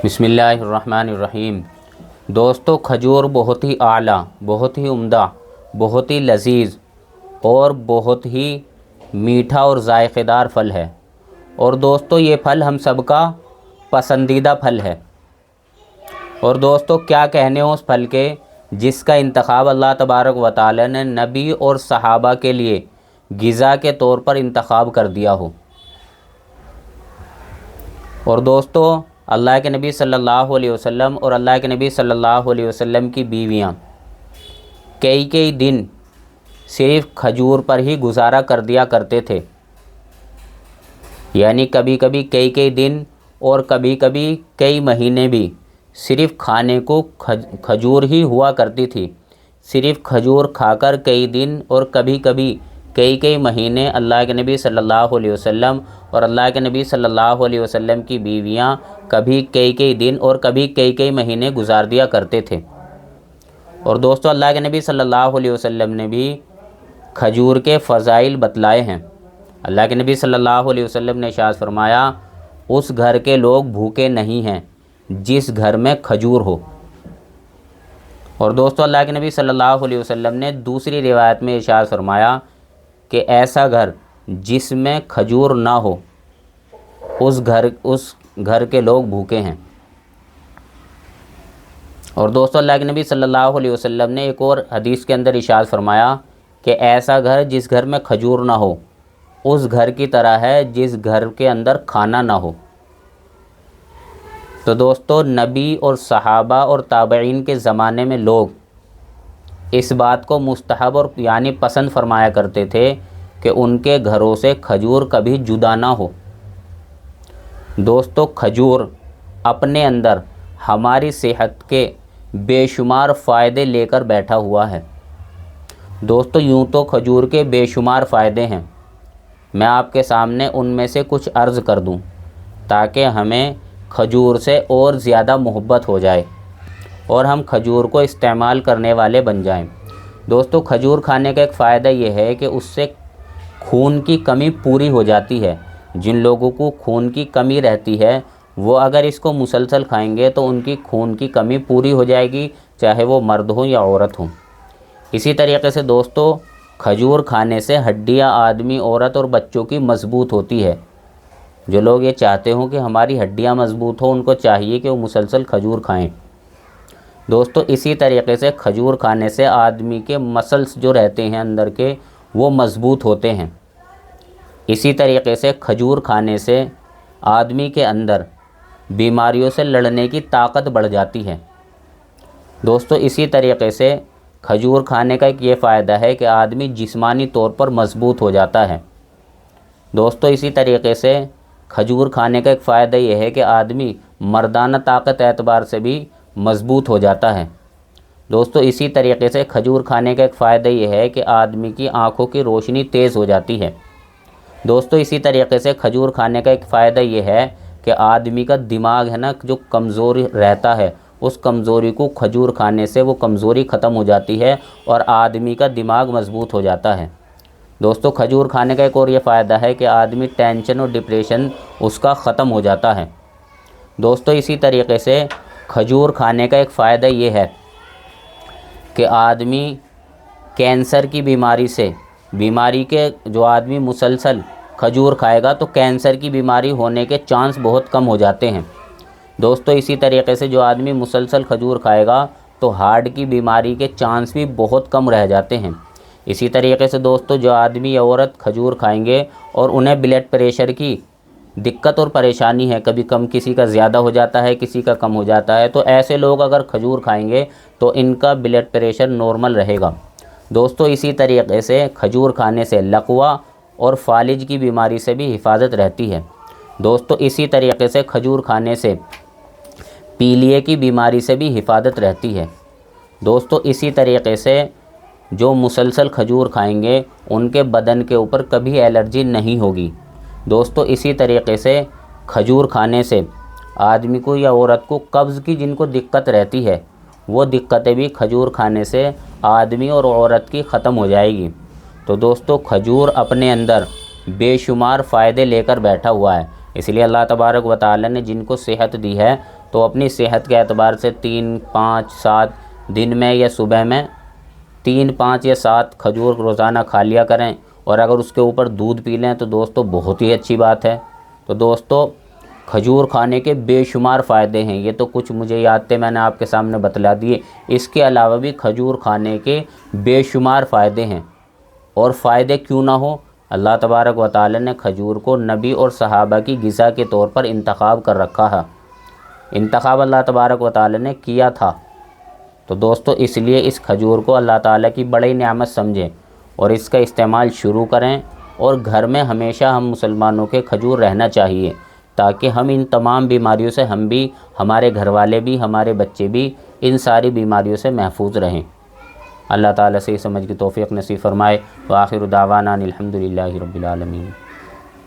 بسم اللہ الرحمن الرحیم۔ دوستو، کھجور بہت ہی اعلیٰ، بہت ہی عمدہ، بہت ہی لذیذ اور بہت ہی میٹھا اور ذائقہ دار پھل ہے، اور دوستو یہ پھل ہم سب کا پسندیدہ پھل ہے۔ اور دوستو کیا کہنے ہوں اس پھل کے جس کا انتخاب اللہ تبارک و تعالی نے نبی اور صحابہ کے لیے غذا کے طور پر انتخاب کر دیا ہو۔ اور دوستو اللہ کے نبی صلی اللہ علیہ وسلم اور اللہ کے نبی صلی اللہ علیہ وسلم کی بیویاں کئی دن صرف کھجور پر ہی گزارا کر دیا کرتے تھے، یعنی کبھی کبھی کئی دن اور کبھی کئی مہینے بھی صرف کھانے کو کھجور ہی ہوا کرتی تھی۔ صرف کھجور کھا کر کئی دن اور کبھی کئی مہینے اللہ کے نبی صلی اللہ علیہ وسلم اور اللہ کے نبی صلی اللہ علیہ وسلم کی بیویاں کبھی کئی دن اور کبھی کئی مہینے گزار دیا کرتے تھے۔ اور دوستو اللہ کے نبی صلی اللہ علیہ وسلم نے بھی کھجور کے فضائل بتلائے ہیں۔ اللہ کے نبی صلی اللہ علیہ وسلم نے ارشاد فرمایا، اس گھر کے لوگ بھوکے نہیں ہیں جس گھر میں کھجور ہو۔ اور دوستو اللہ کے نبی صلی اللہ علیہ وسلم نے دوسری روایت میں ارشاد فرمایا کہ ایسا گھر جس میں کھجور نہ ہو اس گھر کے لوگ بھوکے ہیں۔ اور دوستو اللہ کے نبی صلی اللہ علیہ وسلم نے ایک اور حدیث کے اندر ارشاد فرمایا کہ ایسا گھر جس گھر میں کھجور نہ ہو اس گھر کی طرح ہے جس گھر کے اندر کھانا نہ ہو۔ تو دوستو نبی اور صحابہ اور تابعین کے زمانے میں لوگ اس بات کو مستحب اور یعنی پسند فرمایا کرتے تھے کہ ان کے گھروں سے کھجور کبھی جدا نہ ہو۔ دوستو کھجور اپنے اندر ہماری صحت کے بے شمار فائدے لے کر بیٹھا ہوا ہے۔ دوستو یوں تو کھجور کے بے شمار فائدے ہیں، میں آپ کے سامنے ان میں سے کچھ عرض کر دوں تاکہ ہمیں کھجور سے اور زیادہ محبت ہو جائے اور ہم کھجور کو استعمال کرنے والے بن جائیں۔ دوستو کھجور کھانے کا ایک فائدہ یہ ہے کہ اس سے خون کی کمی پوری ہو جاتی ہے۔ جن لوگوں کو خون کی کمی رہتی ہے وہ اگر اس کو مسلسل کھائیں گے تو ان کی خون کی کمی پوری ہو جائے گی، چاہے وہ مرد ہوں یا عورت ہوں۔ اسی طریقے سے دوستو کھجور کھانے سے ہڈیاں آدمی، عورت اور بچوں کی مضبوط ہوتی ہے۔ جو لوگ یہ چاہتے ہوں کہ ہماری ہڈیاں مضبوط ہوں ان کو چاہیے کہ وہ مسلسل کھجور کھائیں۔ دوستو اسی طریقے سے کھجور کھانے سے آدمی کے مسلز جو رہتے ہیں اندر کے وہ مضبوط ہوتے ہیں۔ اسی طریقے سے کھجور کھانے سے آدمی کے اندر بیماریوں سے لڑنے کی طاقت بڑھ جاتی ہے۔ دوستو اسی طریقے سے کھجور کھانے کا ایک یہ فائدہ ہے کہ آدمی جسمانی طور پر مضبوط ہو جاتا ہے۔ دوستو اسی طریقے سے کھجور کھانے کا ایک فائدہ یہ ہے کہ آدمی مردانہ طاقت اعتبار سے بھی مضبوط ہو جاتا ہے۔ دوستو اسی طریقے سے کھجور کھانے کا ایک فائدہ یہ ہے کہ آدمی کی آنکھوں کی روشنی تیز ہو جاتی ہے۔ دوستو اسی طریقے سے کھجور کھانے کا ایک فائدہ یہ ہے کہ آدمی کا دماغ ہے نا جو کمزور رہتا ہے اس کمزوری کو کھجور کھانے سے وہ کمزوری ختم ہو جاتی ہے اور آدمی کا دماغ مضبوط ہو جاتا ہے۔ دوستو کھجور کھانے کا ایک اور یہ فائدہ ہے کہ آدمی ٹینشن اور ڈپریشن اس کا ختم ہو جاتا ہے۔ دوستو اسی طریقے سے کھجور کھانے کا ایک فائدہ یہ ہے کہ آدمی کینسر کی بیماری کے جو آدمی مسلسل کھجور کھائے گا تو کینسر کی بیماری ہونے کے چانس بہت کم ہو جاتے ہیں۔ دوستو اسی طریقے سے جو آدمی مسلسل کھجور کھائے گا تو ہارٹ کی بیماری کے چانس بھی بہت کم رہ جاتے ہیں۔ اسی طریقے سے دوستو جو آدمی یا عورت کھجور کھائیں گے اور انہیں بلڈ پریشر کی دقت اور پریشانی ہے، کبھی کم کسی کا زیادہ ہو جاتا ہے کسی کا کم ہو جاتا ہے، تو ایسے لوگ اگر کھجور کھائیں گے تو ان کا بلڈ پریشر نارمل رہے گا۔ دوستو اسی طریقے سے کھجور کھانے سے لقوا اور فالج کی بیماری سے بھی حفاظت رہتی ہے۔ دوستو اسی طریقے سے کھجور کھانے سے پیلیے کی بیماری سے بھی حفاظت رہتی ہے۔ دوستو اسی طریقے سے جو مسلسل کھجور کھائیں گے ان کے بدن کے اوپر کبھی الرجی نہیں ہوگی۔ دوستو اسی طریقے سے کھجور کھانے سے آدمی کو یا عورت کو قبض کی جن کو دقت رہتی ہے وہ دقتیں بھی کھجور کھانے سے آدمی اور عورت کی ختم ہو جائے گی۔ تو دوستو کھجور اپنے اندر بے شمار فائدے لے کر بیٹھا ہوا ہے، اس لیے اللہ تبارک و تعالی نے جن کو صحت دی ہے تو اپنی صحت کے اعتبار سے 3 5 7 دن میں یا صبح میں 3 5 یا 7 کھجور روزانہ کھا لیا کریں، اور اگر اس کے اوپر دودھ پی لیں تو دوستو بہت ہی اچھی بات ہے۔ تو دوستو کھجور کھانے کے بے شمار فائدے ہیں، یہ تو کچھ مجھے یاد تھے میں نے آپ کے سامنے بتلا دیے، اس کے علاوہ بھی کھجور کھانے کے بے شمار فائدے ہیں، اور فائدے کیوں نہ ہو، اللہ تبارک و تعالی نے کھجور کو نبی اور صحابہ کی غذا کے طور پر انتخاب کر رکھا ہے، انتخاب اللہ تبارک و تعالی نے کیا تھا۔ تو دوستو اس لیے اس کھجور کو اللہ تعالیٰ کی بڑی نعمت سمجھیں اور اس کا استعمال شروع کریں، اور گھر میں ہمیشہ ہم مسلمانوں کے کھجور رہنا چاہیے، تاکہ ہم ان تمام بیماریوں سے، ہم بھی، ہمارے گھر والے بھی، ہمارے بچے بھی ان ساری بیماریوں سے محفوظ رہیں۔ اللہ تعالیٰ سے سمجھ کی توفیق نصیب فرمائے۔ وآخر دعوانا الحمد للہ رب العالمین۔